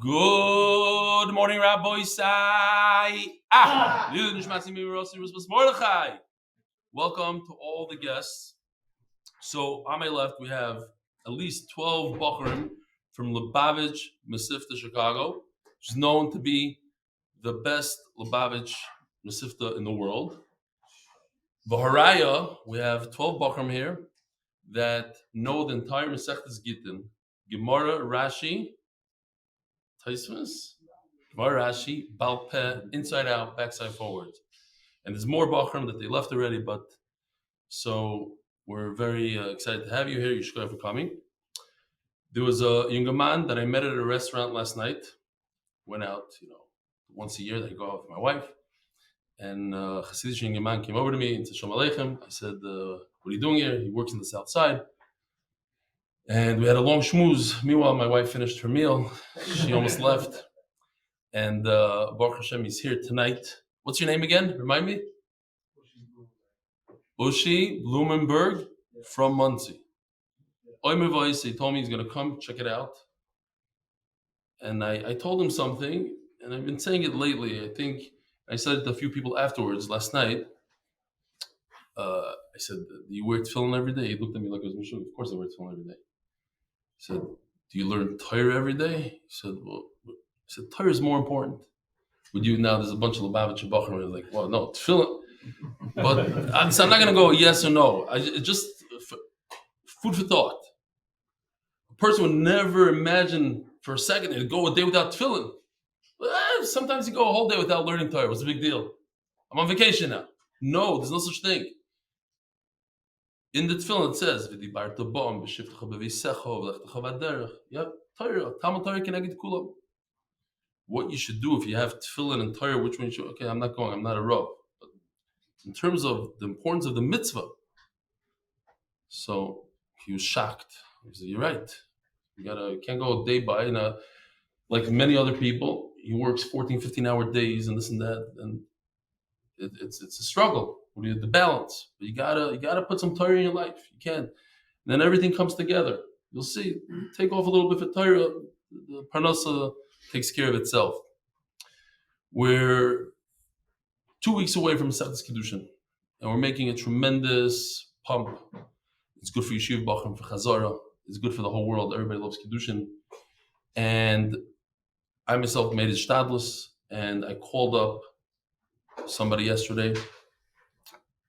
Good morning, Rabbi Sai. Mordechai. Welcome to all the guests. So on my left, we have at least 12 Bachrim from Lubavitch, Mesivta, Chicago, which is known to be the best Lubavitch Mesivta in the world. V'haraya, we have 12 Bachrim here that know the entire Masechtas Gittin, Gemara, Rashi, Taisvus, Gemara, Rashi, Baal Peh, inside out, backside forward. And there's more Bachrim that they left already, but so we're very excited to have you here. You should go for coming. There was a younger man that I met at a restaurant last night. Went out, once a year that I go out with my wife. And Hasidic younger man came over to me and said, Shalom Aleichem. I said, what are you doing here? He works in the south side. And we had a long schmooze. Meanwhile, my wife finished her meal. She almost left. And Baruch Hashem, he's here tonight. What's your name again? Remind me? Ushi Blumenberg from Muncie. Oimer Voice, he told me he's going to come check it out. And I told him something, and I've been saying it lately. I think I said it to a few people afterwards last night. I said, do you wear tefillin every day? He looked at me like I was Mishum. Of course I wear tefillin every day. He said, do you learn Torah every day? He said, Torah is more important. Would you now? There's a bunch of Lubavitch Bachrim. They're like, well, no, tefillin. But so I'm not going to go yes or no. Just food for thought. A person would never imagine for a second to go a day without tefillin. Sometimes you go a whole day without learning Torah. What's the big deal? I'm on vacation now. No, there's no such thing. In the tefillin it says, Torah. What you should do if you have tefillin and Torah, which one you should, okay, I'm not going, I'm not a Rav. But in terms of the importance of the mitzvah, so he was shocked. He said, you're right. You can't go a day by, like many other people, he works 14, 15-hour days and this and that, and it's a struggle. The balance, but you gotta put some Torah in your life. You can't. And then everything comes together. You'll see. Take off a little bit for Torah, the parnasa takes care of itself. We're 2 weeks away from Masechtas Kiddushin, and we're making a tremendous pump. It's good for Yeshiva Bachrim, for Chazara. It's good for the whole world. Everybody loves Kiddushin. And I myself made it shtadlus, and I called up somebody yesterday.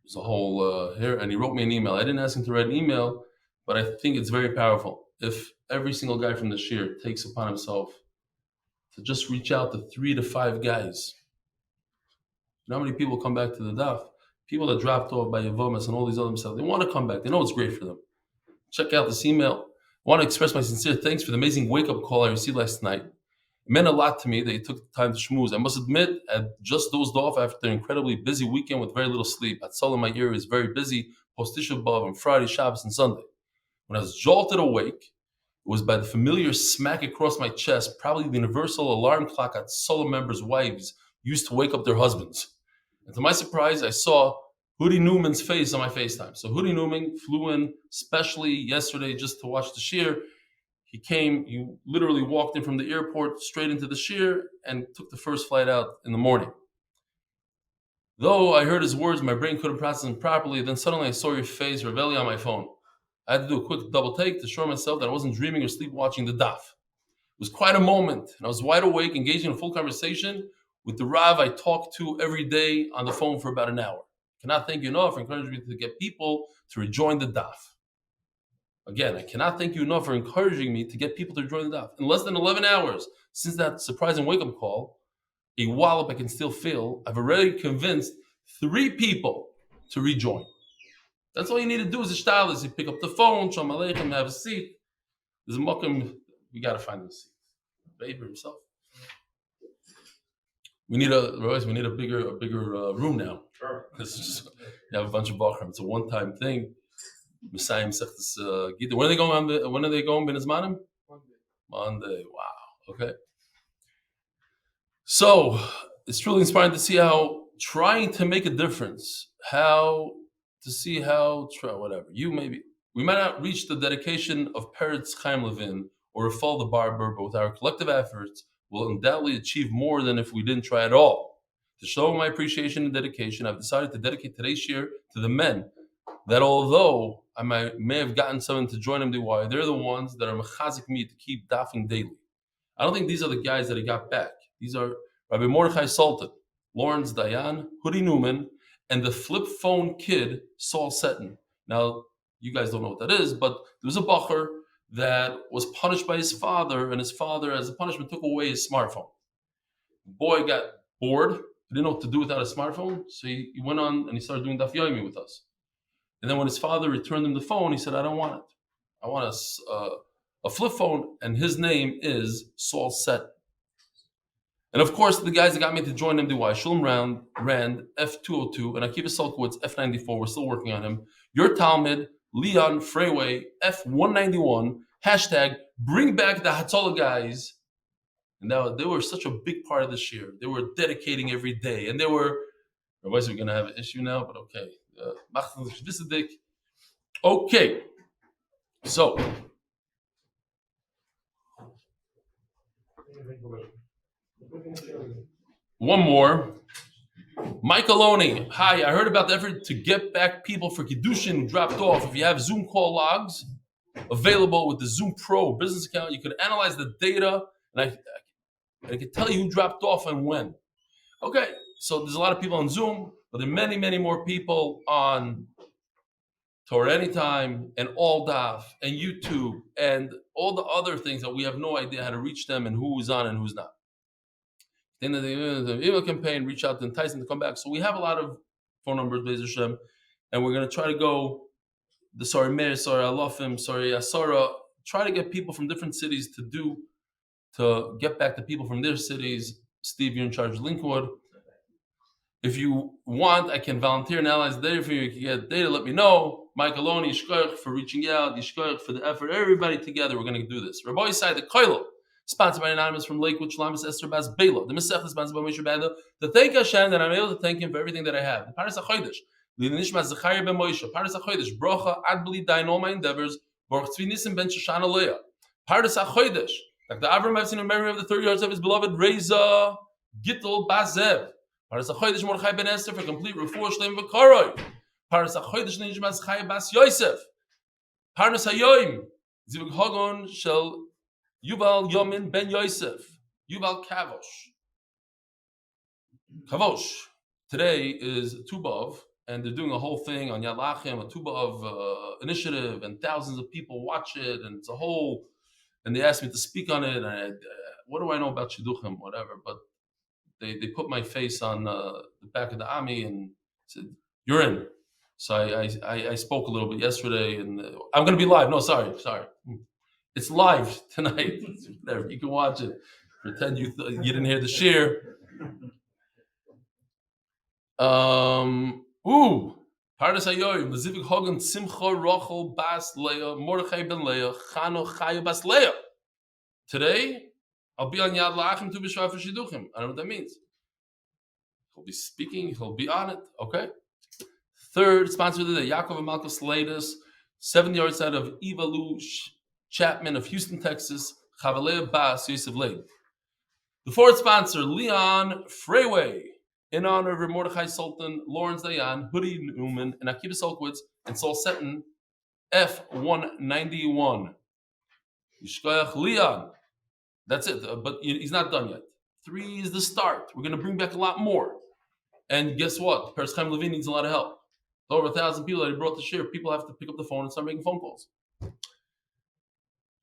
There's a whole here, and he wrote me an email. I didn't ask him to write an email, but I think it's very powerful. If every single guy from the shir takes upon himself to just reach out to 3 to 5 guys. You know how many people come back to the daf? People that dropped off by Yavomas and all these other themselves, they want to come back. They know it's great for them. Check out this email. I want to express my sincere thanks for the amazing wake-up call I received last night. It meant a lot to me that you took the time to schmooze. I must admit, I just dozed off after an incredibly busy weekend with very little sleep. At Salah, my ear is very busy, post Tisha B'Av on Friday, Shabbos, and Sunday. When I was jolted awake, it was by the familiar smack across my chest, probably the universal alarm clock that Salah members' wives used to wake up their husbands. And to my surprise, I saw Hudi Newman's face on my FaceTime. So Hudi Newman flew in, especially yesterday, just to watch the shir. He came, he literally walked in from the airport straight into the shir and took the first flight out in the morning. Though I heard his words, my brain couldn't process them properly. Then suddenly I saw your face, Raveli, on my phone. I had to do a quick double take to assure myself that I wasn't dreaming or sleepwalking the daf. It was quite a moment, and I was wide awake, engaging in a full conversation with the Rav I talked to every day on the phone for about an hour. I cannot thank you enough for encouraging me to get people to rejoin the daf. Again, I cannot thank you enough for encouraging me to get people to join the daf. In less than 11 hours since that surprising wake-up call, a wallop I can still feel, I've already convinced 3 people to rejoin. That's all you need to do is a shtadlus. You pick up the phone, shalom aleichem, have a seat. There's a mokum, we got to find a seat. Baby himself. We need a bigger room now. Sure. This is just, you have a bunch of bachrim. It's a one-time thing. Messiah Masechtas Gittin. When are they going? When are they going? Ben Izmanim? Monday. Wow. Okay. So it's truly inspiring to see how trying to make a difference, whatever. We might not reach the dedication of Peretz Chaim Levin or Rafal the barber, but with our collective efforts, will undoubtedly achieve more than if we didn't try at all. To show my appreciation and dedication, I've decided to dedicate today's year to the men that although I may have gotten someone to join MDY, they're the ones that are mechazik me to keep dafing daily. I don't think these are the guys that he got back. These are Rabbi Mordechai Sultan, Lawrence Dayan, Hoodie Newman, and the flip phone kid, Saul Seton. Now, you guys don't know what that is, but there was a bacher that was punished by his father, and his father, as a punishment, took away his smartphone. The boy got bored. He didn't know what to do without a smartphone, so he went on and he started doing Daf Yomi with us. And then when his father returned him the phone, he said, I don't want it. I want a flip phone, and his name is Saul Seton. And of course, the guys that got me to join MDY, Shalom Rand, F202, and Akiva Solkowitz, F94, we're still working on him. Your Talmud, Leon Freeway, F191, hashtag bring back the Hatzalah guys. And now they were such a big part of this year. They were dedicating every day. And they were, otherwise we're going to have an issue now, but okay. Okay. So. One more. Michael Oney. Hi, I heard about the effort to get back people for Kiddushin who dropped off. If you have Zoom call logs available with the Zoom Pro business account, you could analyze the data and I can tell you who dropped off and when. Okay, so there's a lot of people on Zoom, but there are many, many more people on Torah Anytime and All Daf and YouTube and all the other things that we have no idea how to reach them and who's on and who's not. In the email campaign, reach out to entice them to come back. So we have a lot of phone numbers, Beis Hashem, and we're going to try to go the sorry Meir, sorry Alofim, sorry Asara, try to get people from different cities to get back to people from their cities. Steve, you're in charge of Linkwood. If you want, I can volunteer and analyze the data for you. You can get data, let me know. Mike Aloni, Yishkoich for reaching out, Yishkoich for the effort. Everybody together, we're going to do this. Rabbi Yisai, the Koilo, sponsored by Anonymous from Lakewood, Shalamis, Esther, Bas, Bela. The Masech is sponsored by Moshe Banda. To thank Hashem that I'm able to thank Him for everything that I have. The Paras HaChodesh, the Nishma Zechariah ben Moshe, Paras HaChodesh, Bracha, Ad Bli Dain, all my endeavors, Baruch Tzvi Nissim ben Shoshana Leah. Paras HaChodesh, Dr. Avrum Epstein in memory of the 30 yards of his beloved Raiza Gitl Bas Zeav. Paras HaChodesh, Mordechai ben Esther for complete Refuah Shalema v'Karoi. Paras HaChodesh, Nishma Zechariah Bas Yosef. Paras HaYoim, Zivug Hagon Shel Yuval Yomim ben Yosef, Yuval Kavosh. Today is Tubav, and they're doing a whole thing on Yad Lachem, a Tubav initiative, and thousands of people watch it, and it's a whole. And they asked me to speak on it. And what do I know about Shidduchim, whatever? But they put my face on the back of the Ami and said, "You're in." So I spoke a little bit yesterday, and I'm going to be live. No, sorry. It's live tonight. You can watch it. Pretend you didn't hear the shir. Pardes Hayoyim, Lezivug Hagon, Simcha, Rachel, Bas, Leah, Mordechai ben Leah, Chano, Chaya, Bas, Leah. Today, I'll be on Yad La'achim Tu B'Shvar for Shidduchim. I don't know what that means. He'll be speaking. He'll be on it. Okay. Third sponsor of the day, Yacov and Malchus Latest, 70 yards out of Evalu Chapman of Houston, Texas, Chavalea Bas, Yosef Leib. The fourth sponsor, Leon Freeway, in honor of Mordechai Sultan, Lawrence Dayan, Hoodie Newman, and Akiva Solkowitz, and Saul Seton, F191. Yishkoyach Leon. That's it, but he's not done yet. 3 is the start. We're going to bring back a lot more. And guess what? Paris Chaim Levine needs a lot of help. Over 1,000 people that he brought to share. People have to pick up the phone and start making phone calls.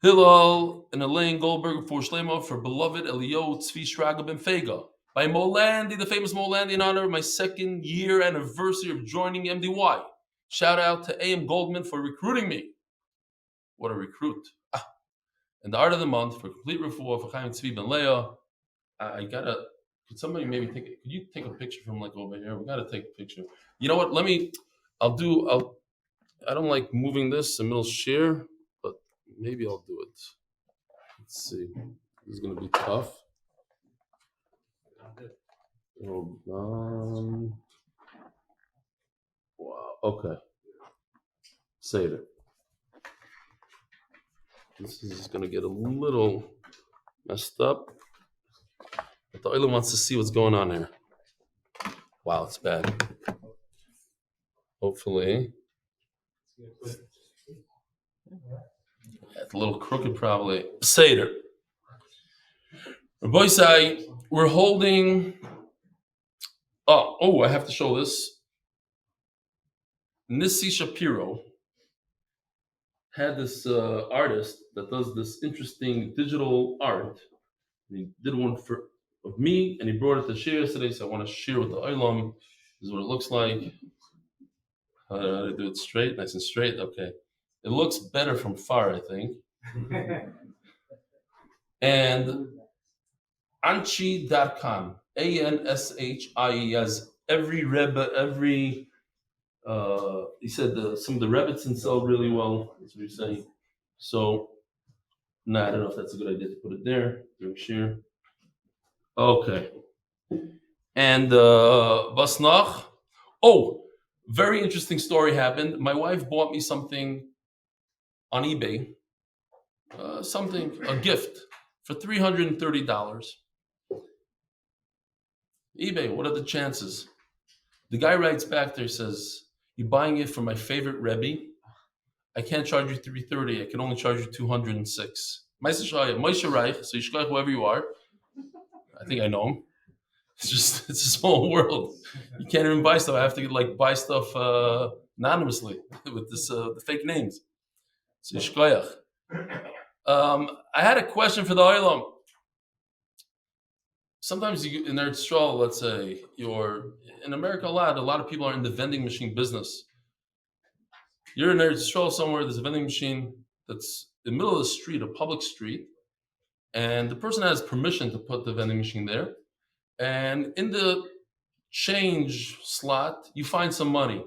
Hillel and Elaine Goldberg for Shalema for beloved Elio Tzvi Shraga ben Fega. By Molandi, the famous Molandi, in honor of my 2nd year anniversary of joining MDY. Shout out to A.M. Goldman for recruiting me. What a recruit. And the art of the month for complete refuah for Chaim Tzvi ben Leah. Could somebody maybe could you take a picture from like over here? We gotta take a picture. You know what? I don't like moving this in middle share, but maybe I'll do it. Let's see. This is gonna be tough. Hold on. Wow. Okay. Save it. This is gonna get a little messed up. But the oilam wants to see what's going on here. Wow, it's bad. Hopefully. It's a little crooked probably. Seder. Rabbi say, we're holding... Oh, I have to show this. Nissi Shapiro had this artist that does this interesting digital art. He did one of me, and he brought it to share yesterday, so I want to share with the oilam. This is what it looks like. How do I do it straight? Nice and straight? Okay. It looks better from far, I think. And Anshi.com, Anshie, has every Rebbe, he said some of the Rebbetzin sell really well. That's what he's saying. So, I don't know if that's a good idea to put it there. Share. Okay. And Basnach. Oh, very interesting story happened. My wife bought me something on eBay, a gift for $330. eBay, what are the chances? The guy writes back there, says, "You're buying it from my favorite Rebbe. I can't charge you $330. I can only charge you $206. Moshe Reich, so Yishkach, whoever you are. I think I know him. It's a small world. You can't even buy stuff. I have to buy stuff anonymously with the fake names. So Yishkach. I had a question for the oilam. Sometimes in Eretz Yisrael, let's say you're in America a lot of people are in the vending machine business. You're in Eretz Yisrael somewhere, there's a vending machine that's in the middle of the street, a public street, and the person has permission to put the vending machine there. And in the change slot, you find some money.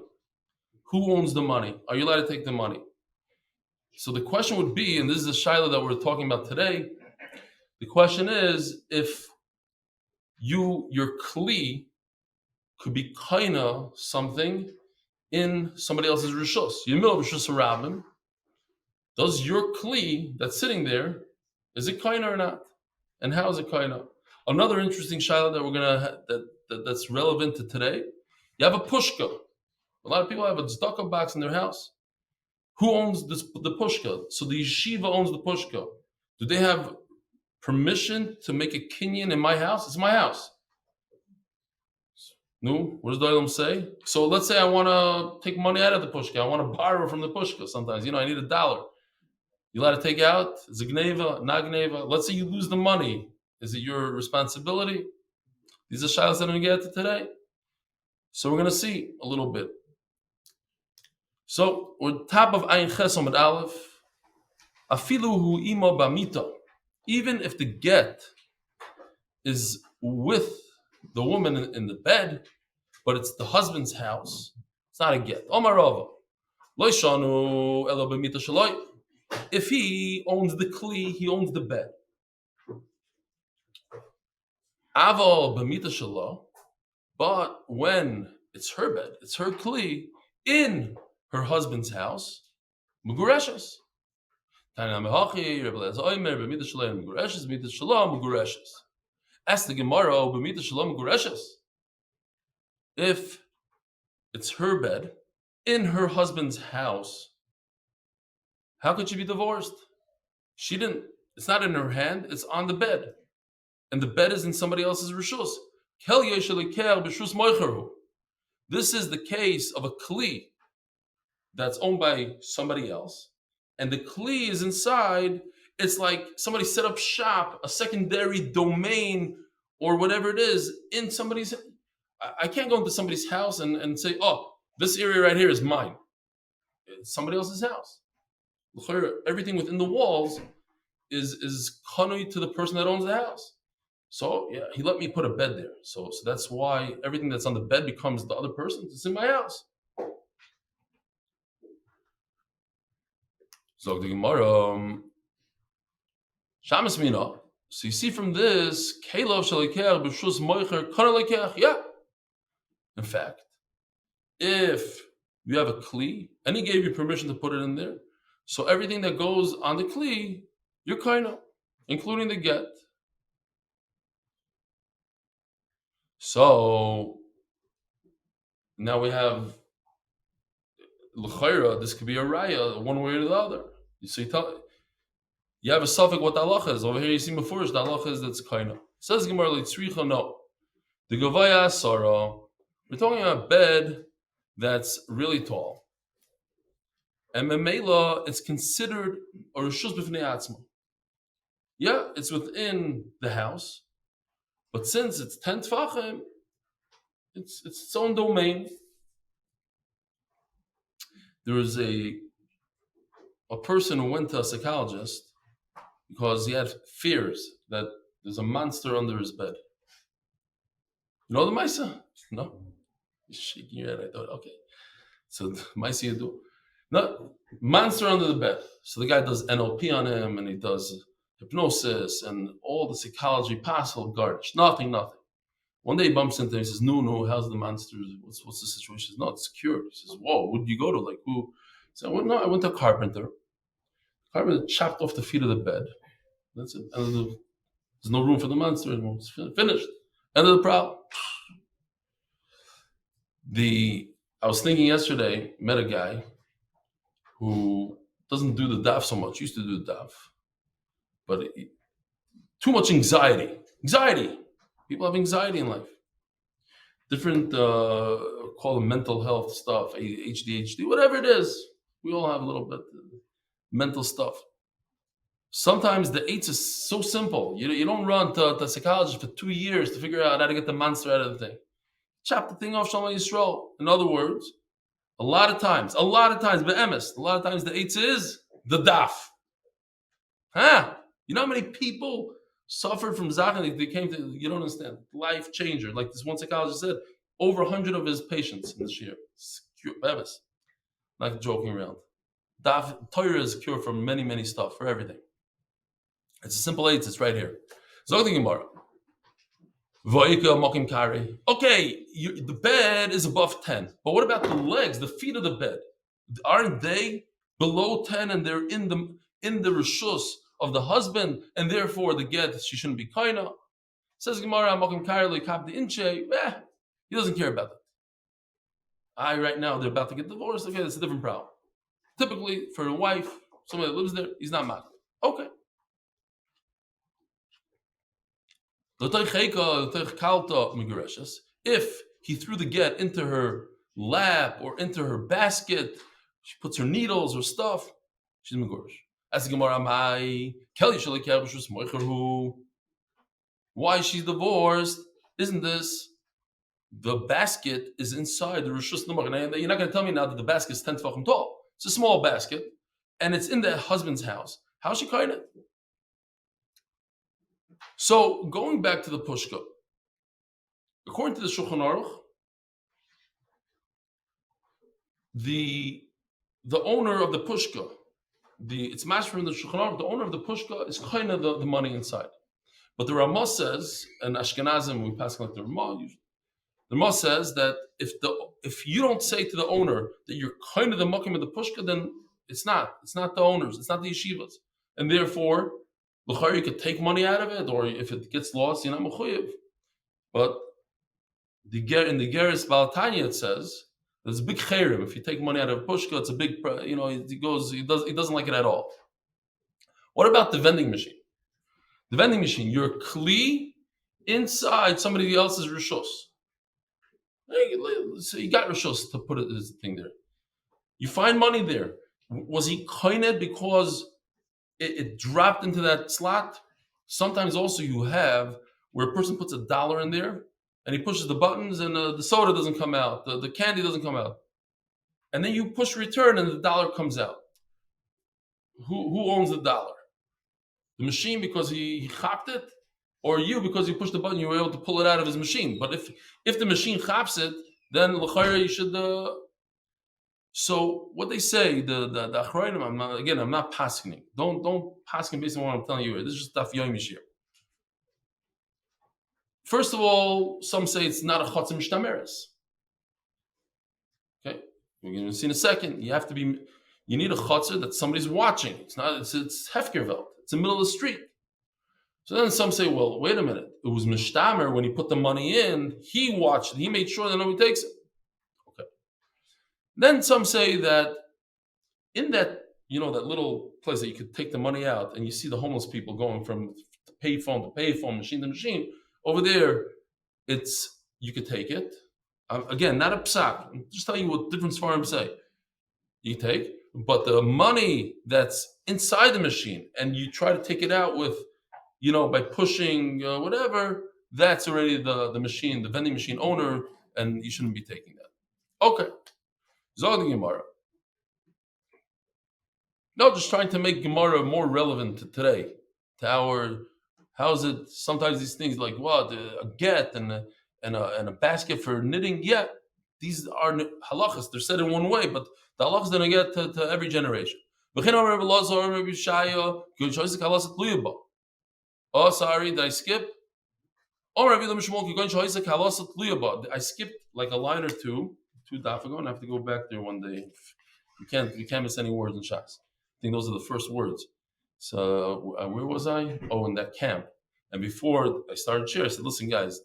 Who owns the money? Are you allowed to take the money? So the question would be, and this is the shaila that we're talking about today, the question is, if your kli could be kaina something in somebody else's rishus. Yemil rishus harabim. Does your kli that's sitting there, is it kaina or not? And how is it kaina? Another interesting shaila that we're gonna that's relevant to today. You have a pushka. A lot of people have a tzedakah box in their house. Who owns the pushka? So the yeshiva owns the pushka. Do they have permission to make a kinyan in my house? It's my house. No, what does the oilam say? So let's say I want to take money out of the pushka. I want to borrow from the pushka. Sometimes, I need $1. You allowed to take out? Is it gneva, not gneva? Let's say you lose the money. Is it your responsibility? These are shilas that I'm going to get to today. So we're going to see a little bit. So we're top of Ayin Ches Amud Aleph. Afilu hu imo bamita. Even if the get is with the woman in the bed, but it's the husband's house, it's not a get. Omarova. Loishanu elo b'mita shaloi. If he owns the kli, he owns the bed. Aval b'mita shaloi. But when it's her bed, it's her kli, in her husband's house, mugureshes. Ask the Gemara, if it's her bed in her husband's house, how could she be divorced? It's not in her hand, it's on the bed. And the bed is in somebody else's rishus. This is the case of a kli that's owned by somebody else. And the kli is inside. It's like somebody set up shop, a secondary domain or whatever it is in somebody's. I can't go into somebody's house and say, oh, this area right here is mine. It's somebody else's house. Everything within the walls is kanui to the person that owns the house. So yeah, he let me put a bed there. So that's why everything that's on the bed becomes the other person's. It's in my house. So the Gemara, Shamas Mina. So you see from this, yeah. In fact, if you have a kli and he gave you permission to put it in there, so everything that goes on the kli, you're kind of, including the get. So now we have l'chayra. This could be a raya, one way or the other. So you have a suffix what the halacha is. Over here you see before the halacha is that's kaina. Says Gemara litzricha no. The gavaya asara. We're talking about a bed that's really tall. And memela, it's considered a reshus b'fnei atzma. Yeah, it's within the house, but since it's 10 tfachim, it's its own domain. There was a person who went to a psychologist because he had fears that there's a monster under his bed. You know the Maisa? No? You're shaking your head. I thought, okay. So Maisa you do. No, monster under the bed. So the guy does NLP on him and he does hypnosis and all the psychology possible garbage. Nothing. One day he bumps into him. He says, "No, how's the monster? What's the situation?" He says, "No, it's cured." He says, "Whoa, who did you go to? Like who?" He said, "Well, no, I went to a carpenter. The carpenter chopped off the feet of the bed. That's it. And there's no room for the monster anymore. It's finished. End of the problem." I was thinking yesterday, met a guy who doesn't do the daf so much. Used to do the daf, but too much anxiety. People have anxiety in life. Different, call them mental health stuff, ADHD, whatever it is. We all have a little bit mental stuff. Sometimes the eights is so simple. You don't run to a psychologist for 2 years to figure out how to get the monster out of the thing. Chop the thing off, Shalom Yisrael. In other words, a lot of times, be'emes, a lot of times the eights is the daf. You know how many people suffered from Zachan? They came to, you don't understand, life changer. Like this one psychologist said, over 100 of his patients in this year. Be'emes. Not joking around. Daf, Torah is a cure for many, many stuff, for everything. It's a simple eight, it's right here. Zog the Gemara. Okay, the bed is above 10, but what about the legs, the feet of the bed? Aren't they below 10 and they're in the reshus of the husband, and therefore the get she shouldn't be kaina? Says Gemara, he doesn't care about that. Right now they're about to get divorced. Okay, that's a different problem. Typically for a wife, somebody that lives there, he's not mad. Okay. If he threw the get into her lap or into her basket, she puts her needles or stuff, she's megurish. As the Gemara, why she's divorced? Isn't this the basket is inside the reshus numar? You're not going to tell me now that the basket is 10 tefachim tall. It's a small basket, and it's in the husband's house. How's she kind it? So going back to the pushka, according to the Shulchan Aruch, the owner of the pushka, it's matched from the Shulchan Aruch. The owner of the pushka is kind of the money inside. But the Ramah says, and Ashkenazim we pass like the Ramah usually. The Ramah says that if you don't say to the owner that you're kind of the makim of the pushka, then it's not the owners, it's not the yeshivas, and therefore you could take money out of it, or if it gets lost, you're not mechuyev. But in the Geras Balatanya it says there's a big chayrim. If you take money out of a pushka, it's a big, he doesn't like it at all. What about the vending machine? The vending machine, you're kli inside somebody else's rishos. So you got rishos to put this thing there. You find money there. Was he koined because it dropped into that slot? Sometimes also you have where a person puts $1 in there and he pushes the buttons and the soda doesn't come out, the candy doesn't come out. And then you push return and the $1 comes out. Who owns the $1? The machine because he chopped it, or you because you pushed the button, you were able to pull it out of his machine. But if the machine chops it, then l'chayra you should. So what they say, the achrayim, I'm not paskening. Don't pasken based on what I'm telling you. This is just Daf Yomi here. First of all, some say it's not a chotzim shtameres. Okay, we're going to see in a second. You need a chotzer that somebody's watching. It's hefkerveld. It's in the middle of the street. So then some say, well, wait a minute. It was Mishtamer when he put the money in. He watched it. He made sure that nobody takes it. Okay. Then some say that in that, that little place that you could take the money out and you see the homeless people going from payphone to payphone, machine to machine. Over there, you could take it. Again, not a psak. I'm just telling you what different svarim say. You take, but the money that's inside the machine and you try to take it out with, by pushing whatever, that's already the machine, the vending machine owner, and you shouldn't be taking that. Okay. Zog the Gemara. No, just trying to make Gemara more relevant to today, to our. How's it? Sometimes these things like what a get and a basket for knitting. Yeah, these are halachas. They're said in one way, but the halachas don't get to every generation. Oh, sorry, did I skip? I skipped like a line or two Daf Yomi. I have to go back there one day. You can't miss any words in Shas. I think those are the first words. So where was I? Oh, in that camp. And before I started shir, I said, listen, guys,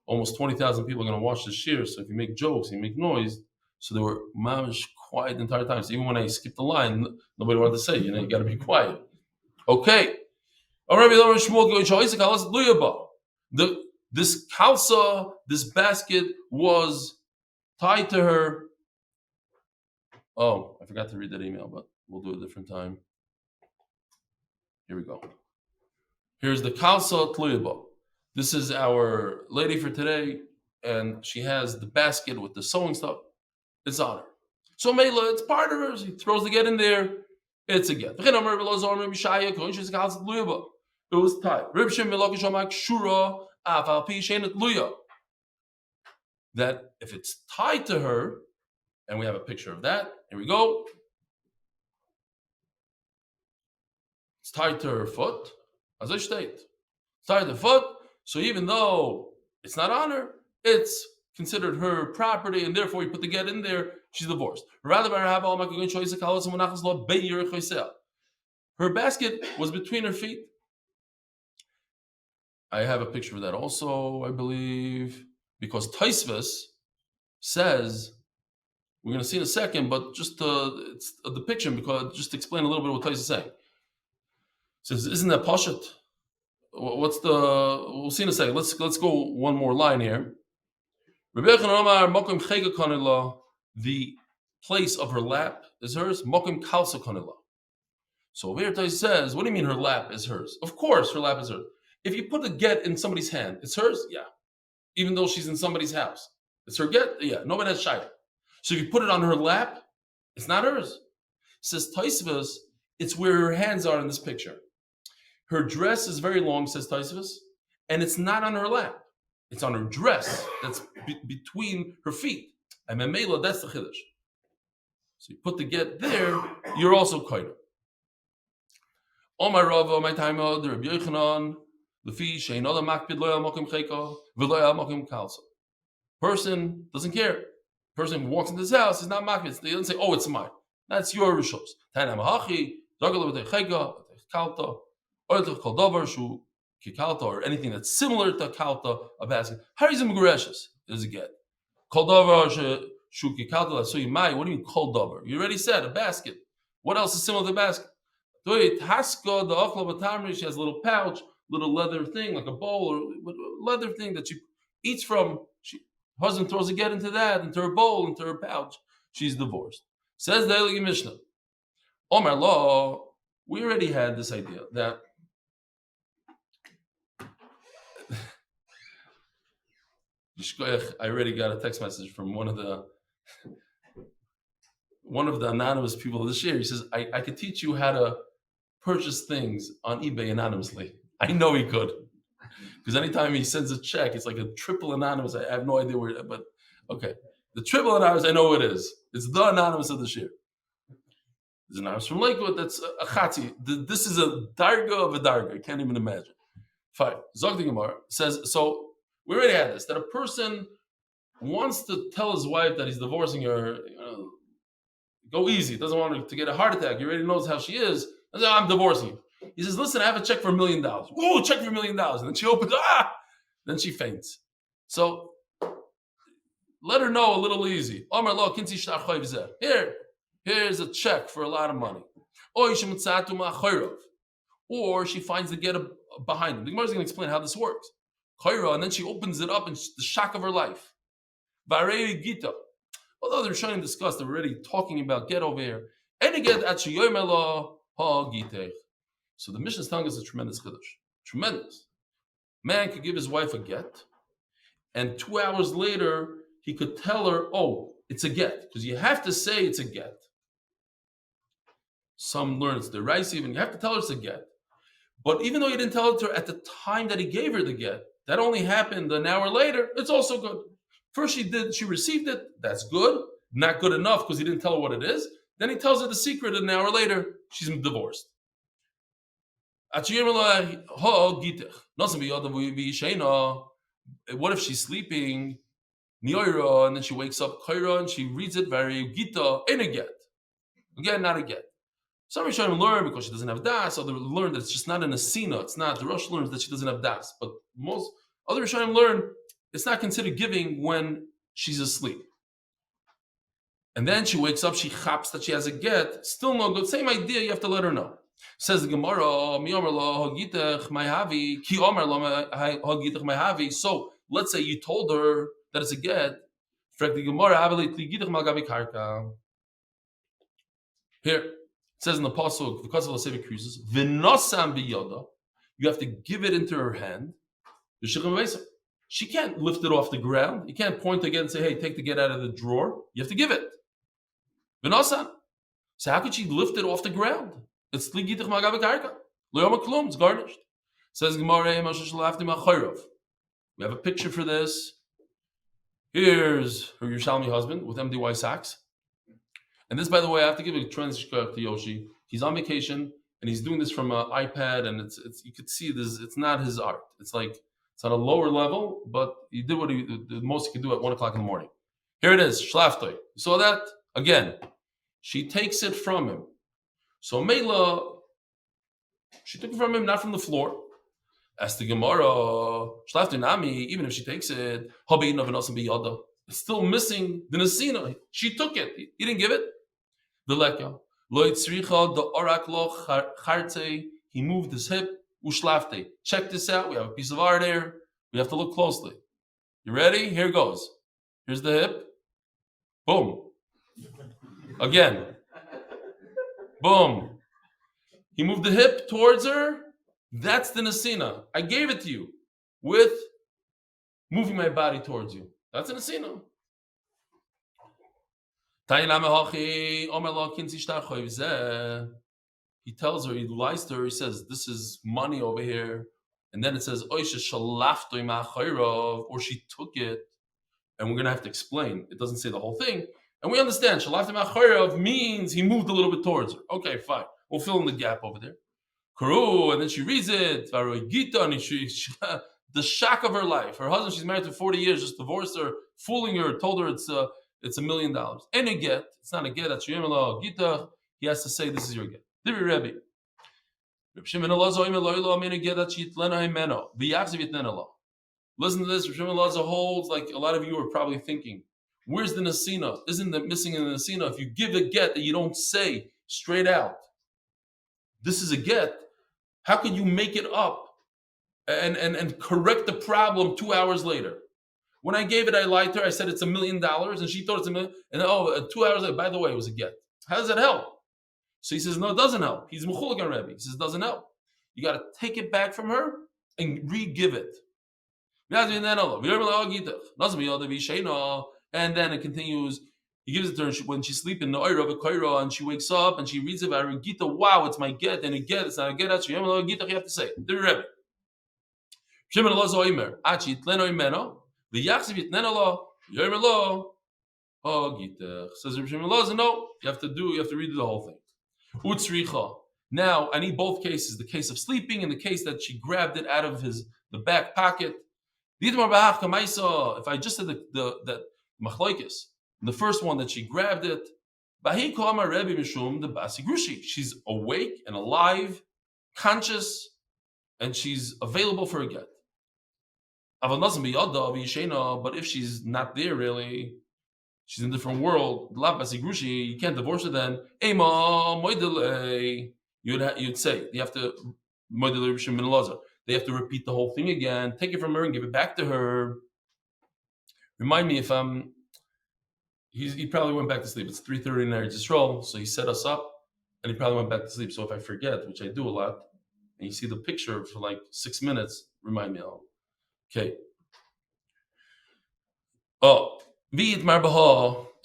almost 20,000 people are going to watch this shir. So if you make jokes, you make noise. So they were mamish quiet the entire time. So even when I skipped the line, nobody wanted to say, you got to be quiet. Okay. This kalsa, this basket was tied to her. Oh, I forgot to read that email, but we'll do it a different time. Here we go. Here's the kalsa tluyaba. This is our lady for today, and she has the basket with the sewing stuff. It's on her. So Mela, it's part of her. She throws the get in there. It's a get. It was tied. That if it's tied to her, and we have a picture of that. Here we go. It's tied to her foot. As I state, it's tied to the foot. So even though it's not on her, it's considered her property, and therefore you put the get in there, she's divorced. Her basket was between her feet. I have a picture of that also, I believe, because Taisvis says, we're going to see in a second, but just it's a depiction, because just to explain a little bit of what Taisvis is saying. It says, isn't that Pashat? We'll see in a second. Let's go one more line here. The place of her lap is hers. Mokim kalsa kanila. So over here says, what do you mean her lap is hers? Of course her lap is hers. If you put a get in somebody's hand, it's hers? Yeah. Even though she's in somebody's house. It's her get? Yeah. Nobody has shayla. So if you put it on her lap, it's not hers. It says Taisvis, it's where her hands are in this picture. Her dress is very long, says Taisvis, and it's not on her lap. It's on her dress that's between her feet. And Memela, that's the chiddush. So you put the get there, you're also koiner. Omar Rava, my time, the Rabbi Yochanan, Lefi, Shein Olam Makpid, Lo Yal Mokim Cheka, V'Lo Yal Mokim Kalsa. Person doesn't care. Person who walks into his house is not Makpid. They don't say, oh, it's mine. That's your rishos. Tanam Hachi, Zagala V'Tei Cheka, Kalta, or Kaldavar Shu, Kikalta, or anything that's similar to Kalta, a basket. Harizim Gureshes is a get. Kaldavar Shu Kikalta, so you might. What do you mean Kaldavar? You already said a basket. What else is similar to a basket? She has a little pouch, little leather thing, like a bowl or leather thing that she eats from. Husband throws a get into that, into her bowl, into her pouch. She's divorced. Says the Eli Mishnah. Omar Law, we already had this idea that I already got a text message from one of the anonymous people this year. He says, I could teach you how to purchase things on eBay anonymously. I know he could. Because anytime he sends a check, it's like a triple anonymous. I have no idea where, but okay. The triple anonymous, I know what it is. It's the anonymous of this year. There's an anonymous from Lakewood, that's a chatzi. This is a darga of a darga. I can't even imagine. Fine. Zog the Gemara says, so we already had this, that a person wants to tell his wife that he's divorcing her, go easy, doesn't want her to get a heart attack. He already knows how she is. And says, I'm divorcing you. He says, listen, I have a check for $1 million. Whoa, check for $1 million. And then she opens, then she faints. So let her know a little easy. Here's a check for a lot of money. Or she finds the get behind him. The Gemara is going to explain how this works. And then she opens it up and the shock of her life. Although the Rishonim discussed, they're already talking about get over here. So the Mishnah is telling us a tremendous chiddush. Tremendous. Man could give his wife a get, and 2 hours later, he could tell her, oh, it's a get. Because you have to say it's a get. Some learn it's the Raiza even. You have to tell her it's a get. But even though you didn't tell it to her at the time that he gave her the get, that only happened an hour later, it's also good. First she received it, that's good. Not good enough because he didn't tell her what it is. Then he tells her the secret, and an hour later, she's divorced. What if she's sleeping, and then she wakes up, and she reads it, very Gita, ain't a get. Again, not a get. Some Rishonim learn because she doesn't have das, others learn that it's just not an asina, it's not, the Rosh learns that she doesn't have das. But most other Rishonim learn it's not considered giving when she's asleep. And then she wakes up, she chaps that she has a get, still no good. Same idea, you have to let her know. Says the Gemara, so let's say you told her that it's a get. Here, it says in the Pasuk, because of the Sefer Cruises, you have to give it into her hand. She can't lift it off the ground. You can't point again and say, hey, take the get out of the drawer. You have to give it. So how could she lift it off the ground? It's it's garnished. Says Gemara, we have a picture for this. Here's her Yerushalmi husband with MDY sacks. And this, by the way, I have to give a tremendous to Yoshi. He's on vacation and he's doing this from an iPad, and it's you could see this. It's not his art. It's like it's on a lower level, but he did what the most he could do at 1 o'clock in the morning. Here it is, Shlaftoi. You saw that? Again, she takes it from him. So Mela, she took it from him, not from the floor. As the Gemara, Shlaftoi Nami, even if she takes it, it's still missing the Nesina. She took it. He didn't give it. The Leka. He moved his hip. Ushlafte. Check this out. We have a piece of art here. We have to look closely. You ready? Here goes. Here's the hip. Boom. Again. Boom. He moved the hip towards her. That's the Nesina. I gave it to you with moving my body towards you. That's an Nesina. He tells her, he lies to her, he says, this is money over here. And then it says, or she took it. And we're going to have to explain. It doesn't say the whole thing. And we understand, means he moved a little bit towards her. Okay, fine. We'll fill in the gap over there. And then she reads it. The shock of her life. Her husband, she's married for 40 years, just divorced her, fooling her, told her it's $1 million. And a get. It's not a get. That's Gita. He has to say, this is your get. Listen to this. Reb Shimon Elazar holds, like a lot of you are probably thinking, where's the Nesina? Isn't it missing in the Nesina? If you give a get that you don't say straight out, this is a get, how could you make it up and correct the problem 2 hours later? When I gave it, I lied to her. I said it's $1 million, and she thought it's $1 million. And 2 hours later, by the way, it was a get. How does that help? So he says, no, it doesn't help. He's Mechulik on Rebbe. He says, it doesn't help. You got to take it back from her and re-give it. And then it continues. He gives it to her when she's sleeping, and she wakes up and she reads it. Wow, it's my get, and a get, it's not a get. You have to say it. The Rebbe. Says Reb Shimon Elazar, no, you have to read the whole thing. Now, I need both cases, the case of sleeping and the case that she grabbed it out of the back pocket. If I just said that machlokes, the first one that she grabbed it, she's awake and alive, conscious and she's available for a get. But if she's not there really, she's in a different world, you can't divorce her then. You'd say, you have to, they have to repeat the whole thing again, take it from her and give it back to her. Remind me if he probably went back to sleep. It's 3:30 in Eretz Yisrael, so he set us up and he probably went back to sleep. So if I forget, which I do a lot, and you see the picture for like 6 minutes, remind me. Okay. Oh, and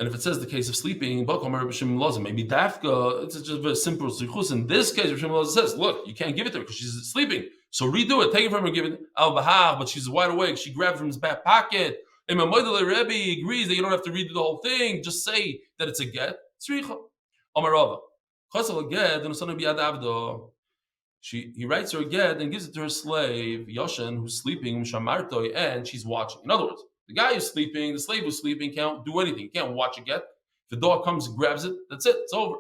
if it says the case of sleeping, maybe dafka, it's just very simple. In this case, Rishon says, look, you can't give it to her because she's sleeping. So redo it, take it from her, give it but she's wide awake. She grabbed it from his back pocket. And Rebbe agrees that you don't have to redo the whole thing. Just say that it's a get. He writes her a get and gives it to her slave, Yoshan, who's sleeping, and she's watching. In other words, the guy who's sleeping, the slave who's sleeping can't do anything. He can't watch a get. If the dog comes and grabs it, that's it. It's over.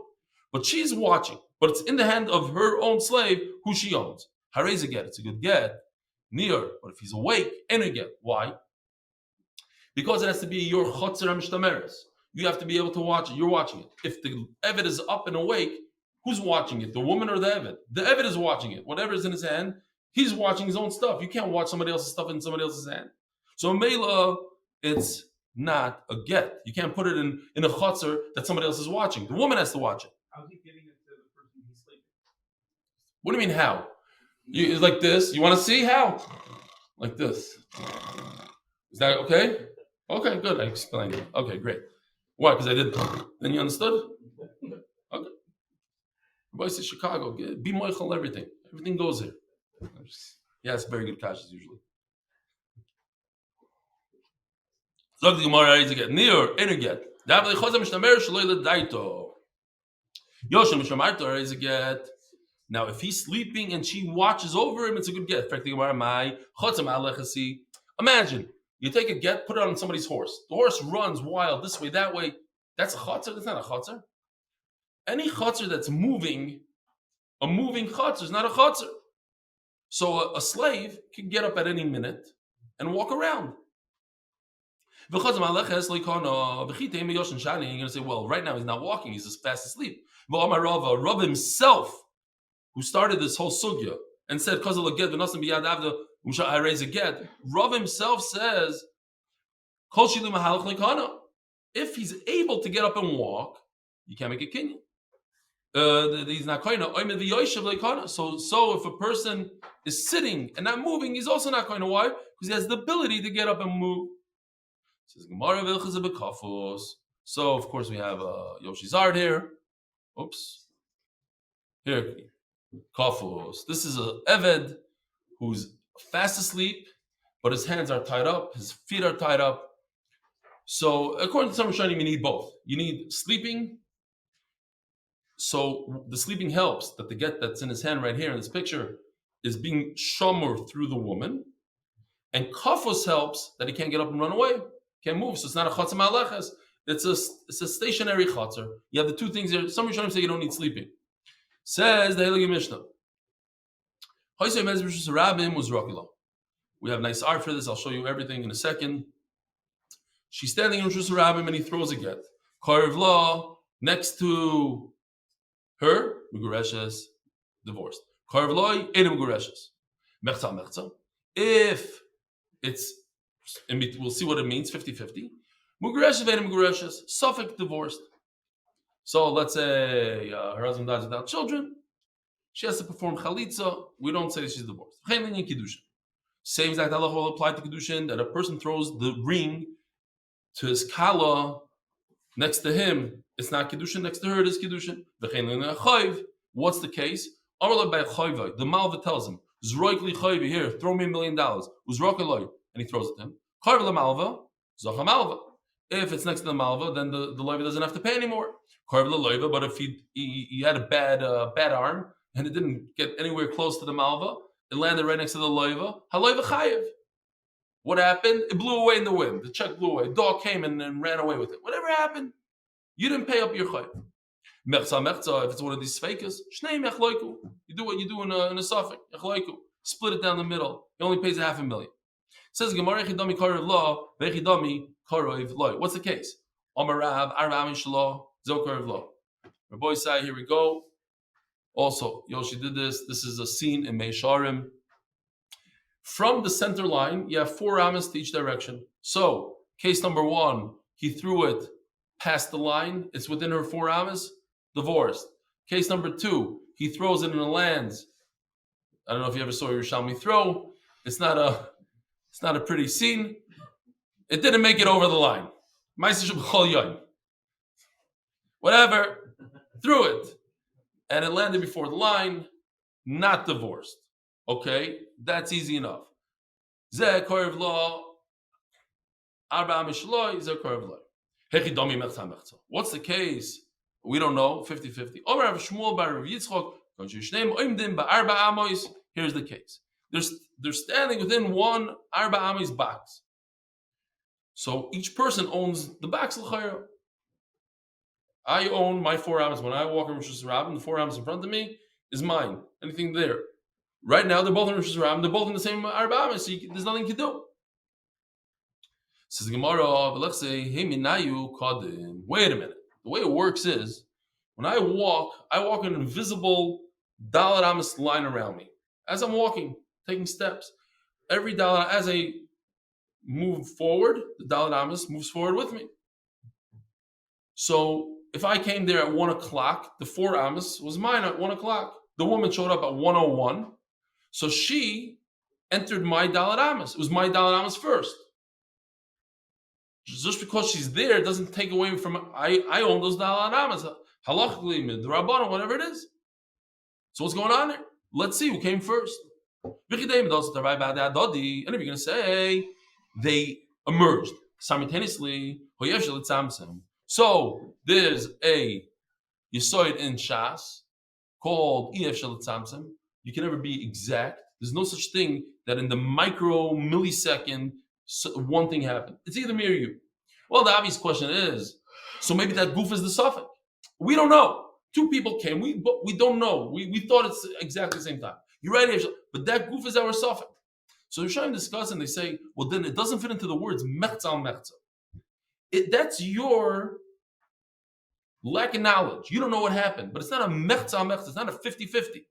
But she's watching. But it's in the hand of her own slave who she owns. Raiza Gitl, it's a good get. Near. But if he's awake, any get. Why? Because it has to be your chotzer hamishtameres. You have to be able to watch it. You're watching it. If the Eved is up and awake, who's watching it? The woman or the Eved? The Eved is watching it. Whatever is in his hand, he's watching his own stuff. You can't watch somebody else's stuff in somebody else's hand. So Mela, it's not a get. You can't put it in a chotzer that somebody else is watching. The woman has to watch it. How's he giving it to the person he's sleeping? What do you mean how? It's like this. You want to see how? Like this. Is that okay? Okay, good. I explained it. Okay, great. Why? Because I did. Then you understood? Okay. Everybody says Chicago. Be moichel everything. Everything goes here. Yeah, it's very good kashes usually. Zog the Gemara Raiza Gitl near energet. Davle chozam shtamer shloy ledaito. Yoshem shamarto Raiza Gitl. Now, if he's sleeping and she watches over him, it's a good get. In fact, the Gemara mai chozam alechasi. Imagine you take a get, put it on somebody's horse. The horse runs wild this way, that way. That's a chotzer. That's not a chotzer. Any chotzer that's moving, a moving chotzer is not a chotzer. So a slave can get up at any minute and walk around. You're going to say, well, right now he's not walking, he's just fast asleep. Rav himself, who started this whole sugya and said, Rav himself says, if he's able to get up and walk, you can't make a kinyan. He's not koina. So if a person is sitting and not moving, he's also not koina. Why? Because he has the ability to get up and move. So of course we have Yoshi's art here. Oops. Here, kafos. This is a Eved who's fast asleep, but his hands are tied up, his feet are tied up. So according to some Rishonim, you need both. You need sleeping. So the sleeping helps that the get that's in his hand right here in this picture is being shomer through the woman, and kafos helps that he can't get up and run away. Can't move, so it's not a chatzah ma'aleches. It's a stationary chatzah. You have the two things here. Some Rishonim say you don't need sleeping. Says the Heilige Mishnah. We have nice art for this. I'll show you everything in a second. She's standing in Rosh Hashanah and he throws a get. Karivla next to her, Megureshes, divorced. Karivla, Eda Megureshes. Mechza mechza. If it's and we'll see what it means, 50-50. Mugureshes, Veda Mugureshes, Suffolk divorced. So let's say her husband dies without children. She has to perform chalitza. We don't say she's divorced. Same exact halacha will apply to Kedushin, that a person throws the ring to his kala next to him. It's not Kedushin, next to her it is Kedushin. What's the case? The Malva tells him, here, throw me $1 million. And he throws it to him. If it's next to the malva, then the loiva doesn't have to pay anymore. But if he had a bad arm and it didn't get anywhere close to the malva, it landed right next to the loiva. Haloiva chayev. What happened? It blew away in the wind. The check blew away. Dog came and ran away with it. Whatever happened, you didn't pay up your chayev. Mechza mechza, if it's one of these sfeikas, shnei mechloiku. You do what you do in a suffix. Echloiku. Split it down the middle. He only pays $500,000. Says Gemara echidami karev lo, vechidami karev lo. What's the case? Amarav arba mishlo zo karev lo. Rabbi say, here we go. Also, Yoshi did this. This is a scene in Meisharim. From the center line, you have 4 amas to each direction. So, case number 1, he threw it past the line. It's within her 4 amas. Divorced. Case number 2, he throws it and it lands. I don't know if you ever saw Yerushalmi throw. It's not a pretty scene. It didn't make it over the line. Whatever. Threw it. And it landed before the line. Not divorced. Okay? That's easy enough. Zeh korev lo. Arba mishloi. Zeh korev lo. Hechidomi mechza mechza. What's the case? We don't know. 50-50. Omer Rav Shmuel bar Rav Yitzchok. Here's the case. They're standing within one arba amis box. So each person owns the box. I own my 4 amas. When I walk in Rosh Hashanah, the 4 amas in front of me is mine. Anything there. Right now, they're both in Rosh Hashanah. They're both in the same arba amis. So there's nothing you can do. Says the Gemara, wait a minute. The way it works is, when I walk an invisible Dalet Amas line around me. As I'm walking, taking steps, every Dalet, as I move forward, the Dalet Amas moves forward with me. So if I came there at 1 o'clock, the 4 Amas was mine at 1 o'clock. The woman showed up at 1:01, so she entered my Dalet Amas. It was my Dalet Amas first. Just because she's there doesn't take away from I own those Dalet Amas. Halachically, midrabanan, whatever it is. So what's going on there? Let's see who came first. And if you're going to say they emerged simultaneously, so there's a yahrzeit in Shas called Ef Shalit Samsim. You can never be exact. There's no such thing that in the micro millisecond one thing happened. It's either me or you. Well, the obvious question is, so maybe that goof is the suffix. We don't know. 2 people came. We don't know. We thought it's exactly the same time. You're right, but that goof is our suffix. So they're trying to discuss and they say, well, then it doesn't fit into the words mechza mechza. That's your lack of knowledge. You don't know what happened, but it's not a mechza mechza. It's not a 50-50.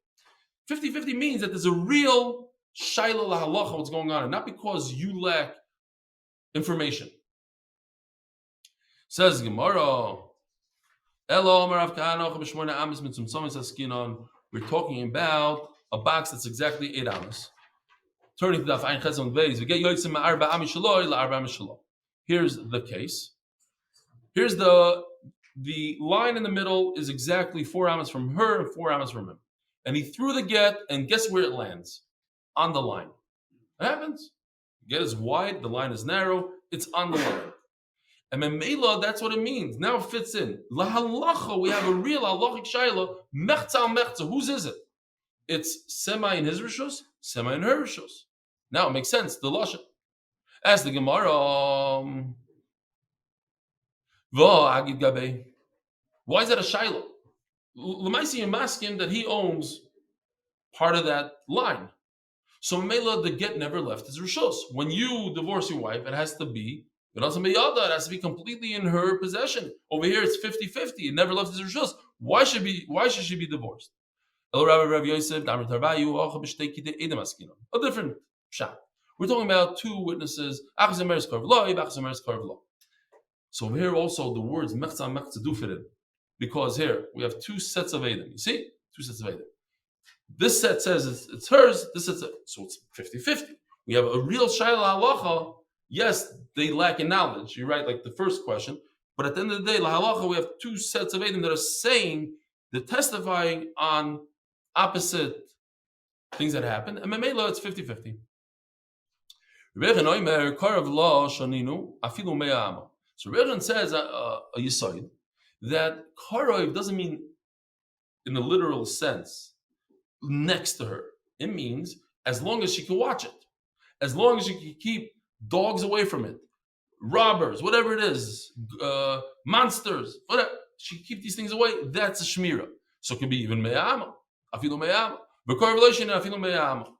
50-50 means that there's a real shaila lahalacha what's going on, and not because you lack information. Says Gemara. We're talking about a box that's exactly 8 amas. Turning to Daf Yomi, here's the case. Here's the line in the middle is exactly 4 amas from her and 4 amas from him. And he threw the get, and guess where it lands? On the line. It happens. The get is wide, the line is narrow, it's on the line. And Memela, that's what it means. Now it fits in. Lahalacha, we have a real halachic shayla. Mechza mechza. Whose is it? It's semi in his rishus, semi in her rishus. Now it makes sense. The lashon. Ask the Gemara. Why is that a shayla? L'maisi and maskim that he owns part of that line. So Memela, the get never left his rishus. When you divorce your wife, it has to be. It has to be completely in her possession. Over here, it's 50-50. It never left his rishus. Why should she be divorced? A different shot. We're talking about 2 witnesses. So over here also the words mechza mechza do fit in. Because here we have 2 sets of Edom. You see? 2 sets of Edom. This set says it's hers. This set says, so it's 50-50. We have a real shayla halacha. Yes, they lack in knowledge. You're right, like the first question. But at the end of the day, la halacha, we have 2 sets of Edom that are saying, they're testifying on opposite things that happen. And memela, it's 50-50. So Rebbe says a yahrzeit that karev doesn't mean in a literal sense next to her. It means as long as she can watch it, as long as she can keep dogs away from it, robbers, whatever it is, monsters, whatever. she keep these things away, that's a shmira. So it could be even me'ama, afilu me'ama, v'kar v'loishin afilu me'ama.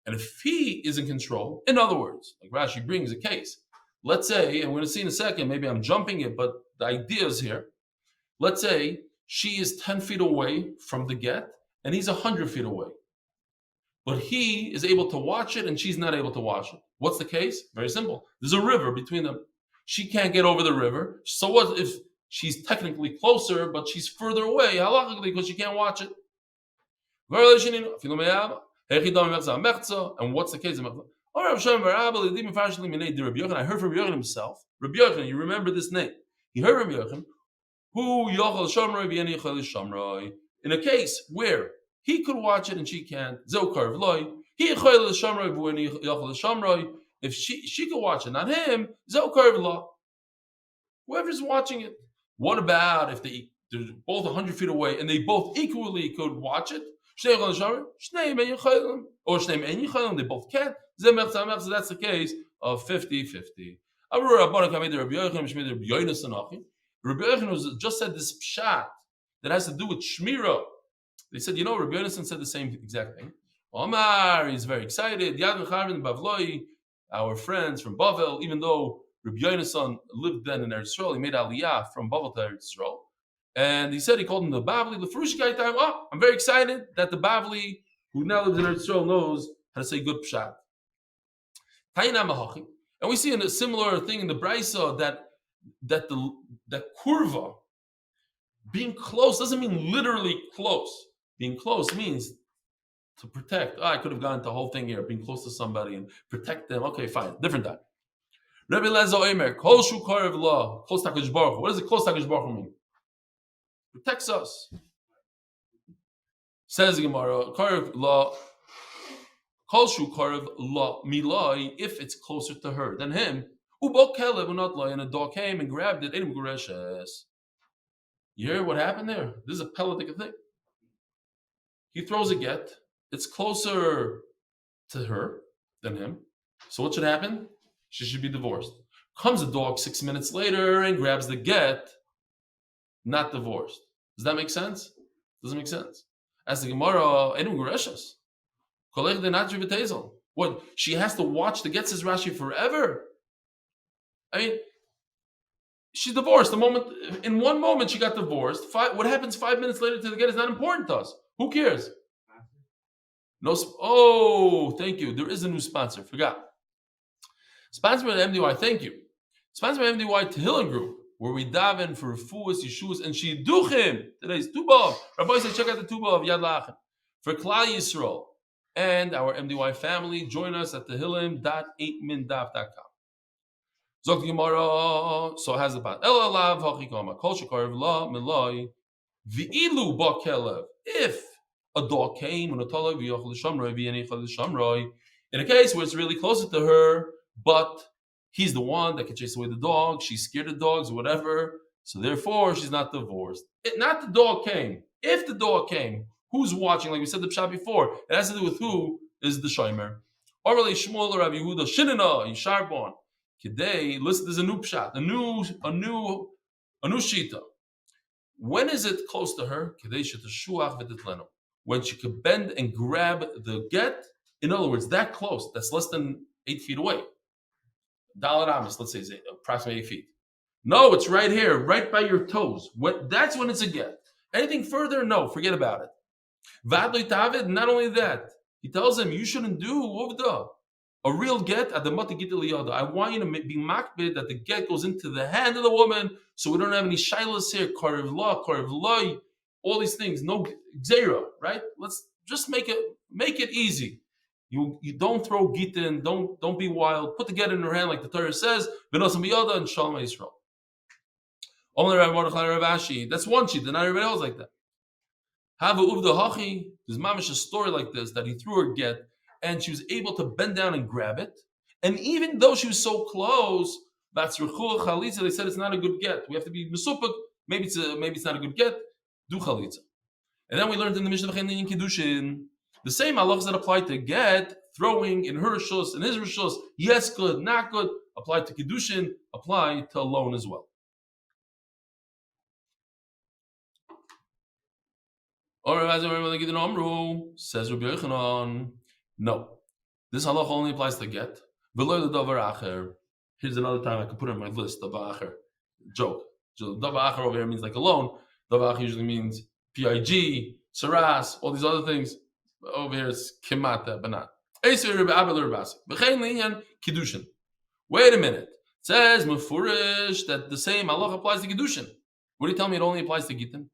And if he is in control, in other words, like Rashi brings a case, let's say, and we're going to see in a second, maybe I'm jumping it, but the idea is here. Let's say she is 10 feet away from the get, and he's 100 feet away. But he is able to watch it, and she's not able to watch it. What's the case? Very simple. There's a river between them. She can't get over the river. So what if she's technically closer, but she's further away, halachically, because she can't watch it? And what's the case? I heard from Rabbi Yochanan himself. Rabbi Yochanan, you remember this name. He heard from Rabbi Yochanan, who in a case where he could watch it and she can't. If she could watch it, not him, whoever's watching it. What about if they're both 100 feet away and they both equally could watch it? Or they both can't. So that's the case of 50-50. Rabbi Yochanan just said this pshat that has to do with shmira. They said, Rabbi Yochanan said the same exact thing. Omar is very excited. Our friends from Bavel, even though Rabbi Yochanan lived then in Eretz Yisrael, he made Aliyah from Bavel to Eretz Yisrael. And he said he called him the Bavli. I'm very excited that the Bavli, who now lives in Eretz Yisrael, knows how to say good pshat. And we see a similar thing in the Bracha that kurva, being close, doesn't mean literally close. Being close means to protect. I could have gone the whole thing here, being close to somebody and protect them. Okay, fine, different time. Rebbe Lezer Omer, Kol Shu Karev La, close to HaKadosh Baruch Hu. What does the close to HaKadosh Baruch Hu mean? Protects us. Says the Gemara, Karev La, Kol Shu Karev La Milai, if it's closer to her than him. Ubo Kelev not lie, and a dog came and grabbed it. Enim Gureshes. You hear what happened there? This is a Pelatic thing. He throws a get. It's closer to her than him. So what should happen? She should be divorced. Comes a dog 6 minutes later and grabs the get. Not divorced. Does that make sense? Doesn't make sense. As the Gemara, what? She has to watch the get, says Rashi, forever? I mean, she's divorced. In one moment she got divorced. What happens 5 minutes later to the get is not important to us. Who cares? No. Thank you. There is a new sponsor. Forgot. Sponsor by MDY. Thank you. Sponsor by MDY Tehillah Group, where we daven for Refuah, Yeshus, and Shiduchim. Today's Tubav. Rabbi said, check out the Tubav of Yad Lachem for Klal Yisrael and our MDY family. Join us at tehillim.8mindaf.com. Zok Gemara. So has the part. El alav hachikama kol shekarev la milai v'ilu ba kelev. If a dog came in a case where it's really closer to her, but he's the one that can chase away the dog, she's scared of dogs or whatever, so therefore she's not divorced. Not the dog came. If the dog came, who's watching? Like we said the pshat before, it has to do with who is the shomer. Orale Shmuel or Rabbi Yehuda Shinana Yisharbon. Today, listen, there's a new pshat, a new shita. When is it close to her? When she could bend and grab the get, in other words, that close, that's less than 8 feet away. Dalet Amis, let's say, is approximately 8 feet. No, it's right here, right by your toes. That's when it's a get. Anything further, no, forget about it. Not only that, he tells him, you shouldn't do a real get at the Mati Gitl. I want you to be makbid that the get goes into the hand of the woman, so we don't have any shilas here, karev loy, all these things, no gzeira, right? Let's just make it easy. You don't throw Gittin, don't be wild. Put the get in her hand like the Torah says, v'nosam biyada and Shalema Yisrael. Only Rav Mordechai Rav Ashi. That's one sheet. Not everybody else like that. Have a uvda hachi. There's mamish a story like this that he threw her get and she was able to bend down and grab it. And even though she was so close, that's Refuah chalitza. They said it's not a good get. We have to be mesupik. Maybe it's not a good get. Do chalitza. And then we learned in the Mishnah in Kiddushin the same halachas that apply to get, throwing in her rishus and his rishus. Yes, good, not good. Apply to Kiddushin. Apply to alone as well. Or says Rabbi Yochanan, no. This halacha only applies to get. Here's another time I could put it on my list. Davar acher. Joke. Davar acher over here means like a loan. Davar acher usually means PIG, Saras, all these other things. Over here it's Kimata, but not. Wait a minute. It says Mefurish that the same halacha applies to Kiddushin. What do you tell me it only applies to Gittin?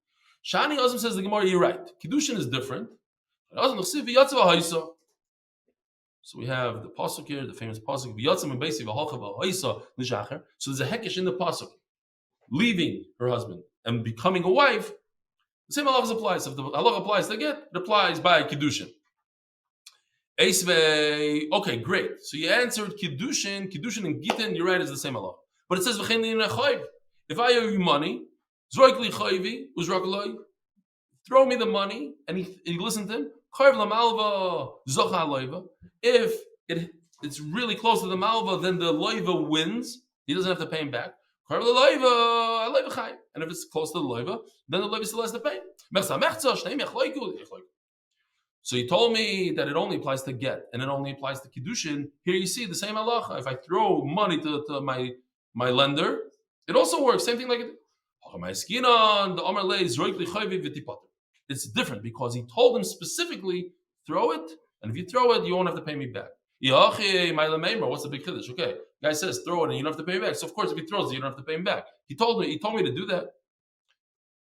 Shani Azim says the Gemara, you're right. Kiddushin is different. So we have the pasuk here, the famous pasuk. So there's a hekesh in the pasuk, leaving her husband and becoming a wife. The same halacha applies. If the halacha applies to get, it applies by kiddushin. Okay, great. So you answered kiddushin and gittin. You're right, it's the same halacha. But it says if I owe you money, throw me the money, and he listened to him. If it's really close to the malva, then the loiva wins. He doesn't have to pay him back. And if it's close to the loiva, then the loiva still has to pay. So he told me that it only applies to get, and it only applies to kiddushin. Here you see the same halacha. If I throw money to my lender, it also works. Same thing like it. It's different because he told him specifically, throw it, and if you throw it, you won't have to pay me back. What's the big chiddush? Okay, guy says throw it and you don't have to pay me back. So of course, if he throws it, you don't have to pay him back. He told me to do that.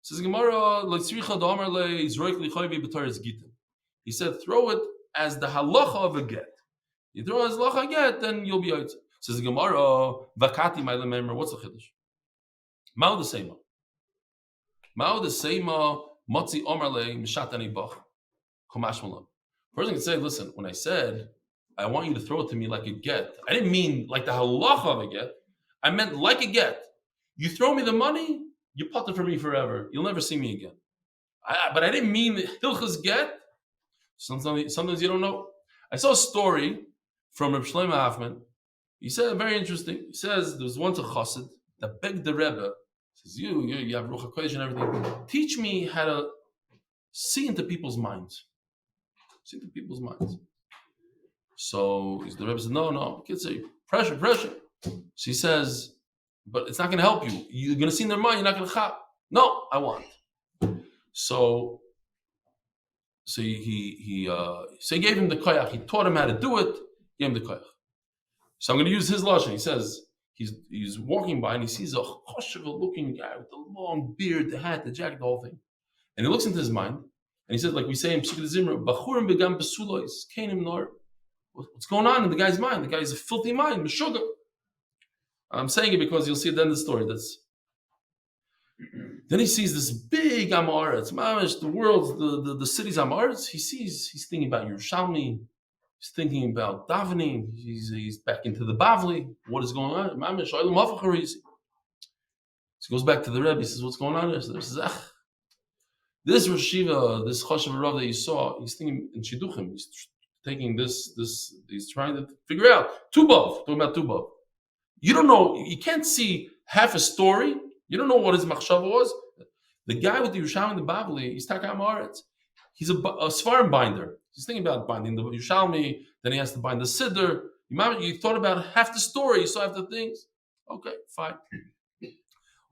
Says Gemara, he said throw it as the halacha of a get. You throw it as halacha get, then you'll be out. Says Gemara, vakati ma'lememer. What's the chiddush? Mao the seima. Motzi omerle mishatani bach. Komash malam. Person can say, listen, when I said I want you to throw it to me like a get, I didn't mean like the halacha of a get. I meant like a get. You throw me the money, you putt it for me forever. You'll never see me again. But I didn't mean hilchas get. Sometimes you don't know. I saw a story from Reb Shlomo Hoffman. He said very interesting. He says there was once a chassid that begged the Rebbe. Says you have Ruach HaKodesh and everything. Teach me how to see into people's minds. See into people's minds. So the Rebbe says, no, kids say pressure. So he says, but it's not going to help you. You're going to see in their mind. You're not going to chap. No, I want. So he gave him the koyach. He taught him how to do it. Gave him the koyach. So I'm going to use his lashon. He says he's walking by and he sees a choshev-looking guy with the long beard, the hat, the jacket, the whole thing. And he looks into his mind and he says, like we say in Psukkah Zimra, Bachurim begam besulois, kainim nor. What's going on in the guy's mind? The guy has a filthy mind, meshuga. I'm saying it because you'll see at the end of the story. Then he sees this big Amaretz, mamish, the world's the city's Amaretz. He's thinking about Yerushalmi. He's thinking about davening. He's back into the Bavli. What is going on? Mamish, Olam Hafachariz. He goes back to the Rebbe. He says, "What's going on there?" So he says, this Rosh Yeshiva, this Choshev Rav that you saw, he's thinking in Shidduchim. He's taking this. He's trying to figure out talking about Tubav. You don't know. You can't see half a story. You don't know what his machshava was. The guy with the Yerushalmi, the Bavli, he's Taka Amaretz. He's a Svarim binder. He's thinking about binding the Yerushalmi. Then he has to bind the Siddur. You thought about half the story. You saw half the things. Okay, fine.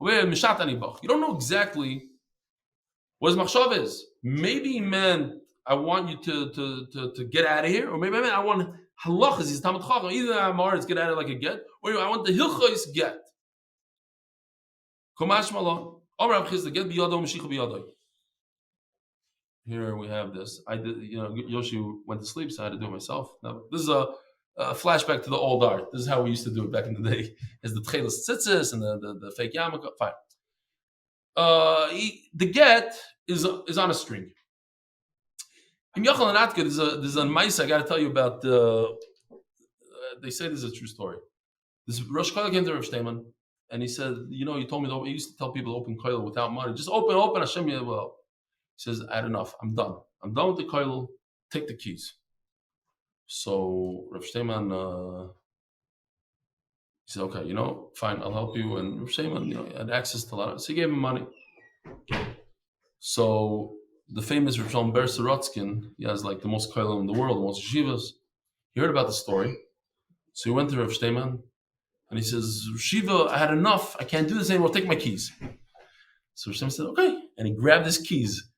You don't know exactly what his machshava is. Maybe he meant, I want you to get out of here, or maybe I meant I want halachas. He's Talmud Chacham. Either Amaretz get out of like a get, or I want the hilchos get. Here we have this. I did, Yoshi went to sleep, so I had to do it myself. Now, this is a flashback to the old art. This is how we used to do it back in the day. Is the tchelis tzitzis and the fake yarmulke. Fine. The get is on a string. In Yochel and Atka, there's a mice I got to tell you about. They say this is a true story. This Rosh Kollel came to Rav Steinman. And he said, you told me that you used to tell people to open kollel without money. Just open, Hashem will help. He says, I had enough. I'm done. I'm done with the kollel. Take the keys. So Rav Steinman, he said, okay, fine, I'll help you. And Rav Steinman, had access to a lot of, so he gave him money. So the famous Rav Shalom Ber Sorotzkin, he has like the most kollel in the world, the most yeshivas. He heard about the story. So he went to Rav Shteiman and he says, Shiva, I had enough. I can't do this anymore. Take my keys. So Rav Shteiman said, okay. And he grabbed his keys.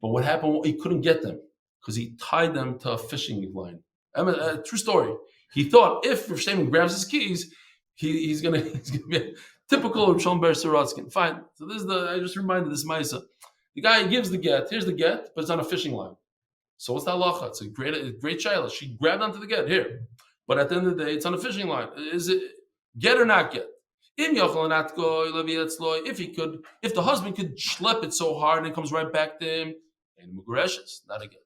But what happened, he couldn't get them because he tied them to a fishing line. True story. He thought if Rav Shteiman grabs his keys, he's gonna be a typical Rav Shalom Ber Sorotzkin. Fine. So this is I just reminded this Maisa. The guy gives the get. Here's the get, but it's on a fishing line. So what's the halacha? It's a great child. She grabbed onto the get here, but at the end of the day, it's on a fishing line. Is it get or not get? If he could, if the husband could schlep it so hard and it comes right back to him, and mugureshes, not a get.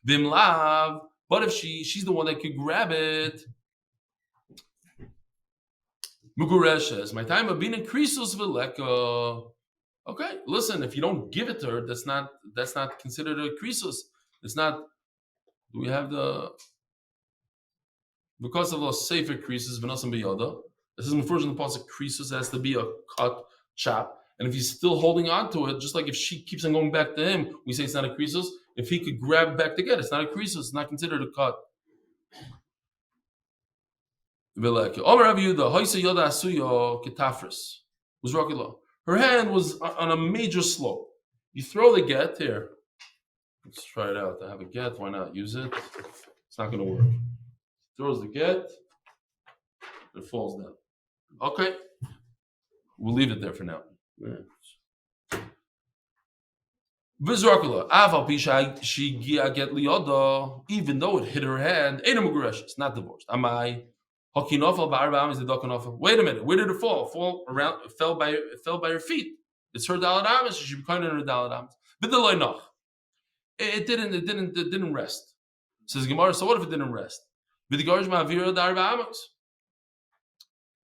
Vimlav. But if she's the one that could grab it, mugureshes. My time of being in krisus v'leka. Okay, listen. If you don't give it to her, that's not considered a krisus. It's not. Do we have the because of the safer krisus v'nosam b'yada? This is unfortunately the pasuk krisus has to be a cut chop. And if he's still holding on to it, just like if she keeps on going back to him, we say it's not a krisus. If he could grab back to get, it's not a krisus. It's not considered a cut. Her hand was on a major slope. You throw the get here. Let's try it out. I have a get. Why not use it? It's not going to work. Throws the get. It falls down. Okay. We'll leave it there for now. Even though it hit her hand, it's not divorced. Wait a minute, where did it fall? It fell by her feet. It's her dalat amas. She should be kind of her dalat amas. It didn't rest. Says Gemara. So what if it didn't rest?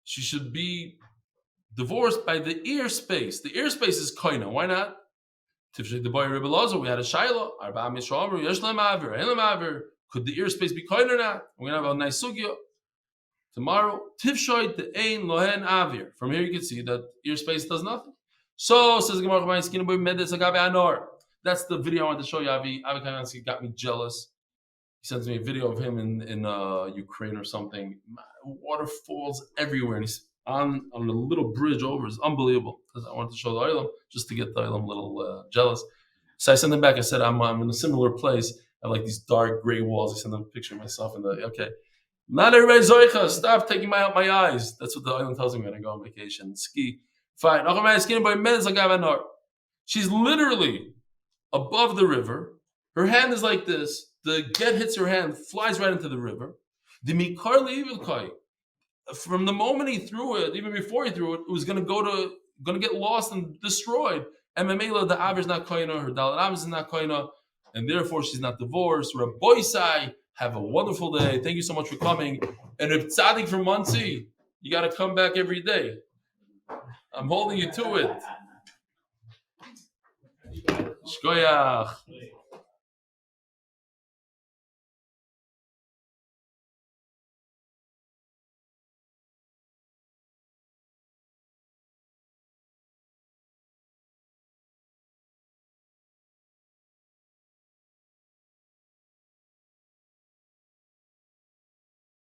She should be divorced by the ear space. The ear space is koina. Why not? We had a shayla. Could the ear space be koina or not? We're gonna have a nice sugya tomorrow. Tifshoy the ein lohen avir. From here you can see that ear space does nothing. So says Gemara, that's the video I wanted to show you. Avi Kavansky got me jealous. He sends me a video of him in Ukraine or something. Waterfalls everywhere, and he's on a little bridge over. It's unbelievable. Because I wanted to show the Olam just to get the Olam a little jealous. So I sent him back. I said, I'm in a similar place. I have like these dark gray walls. I sent him a picture of myself in okay. Not everybody zoicha. Stop taking my eyes. That's what the Olam tells me when I go on vacation. Ski. Fine. She's literally above the river. Her hand is like this. The get hits her hand, flies right into the river. From the moment he threw it, even before he threw it, it was going to get lost and destroyed. And Memela, the Aver is not koina, her Dalet Amas is not koina, and therefore she's not divorced. Rabbi Sai, have a wonderful day. Thank you so much for coming. And if Tzadik from Muncie, you got to come back every day. I'm holding you to it. Shkoyach.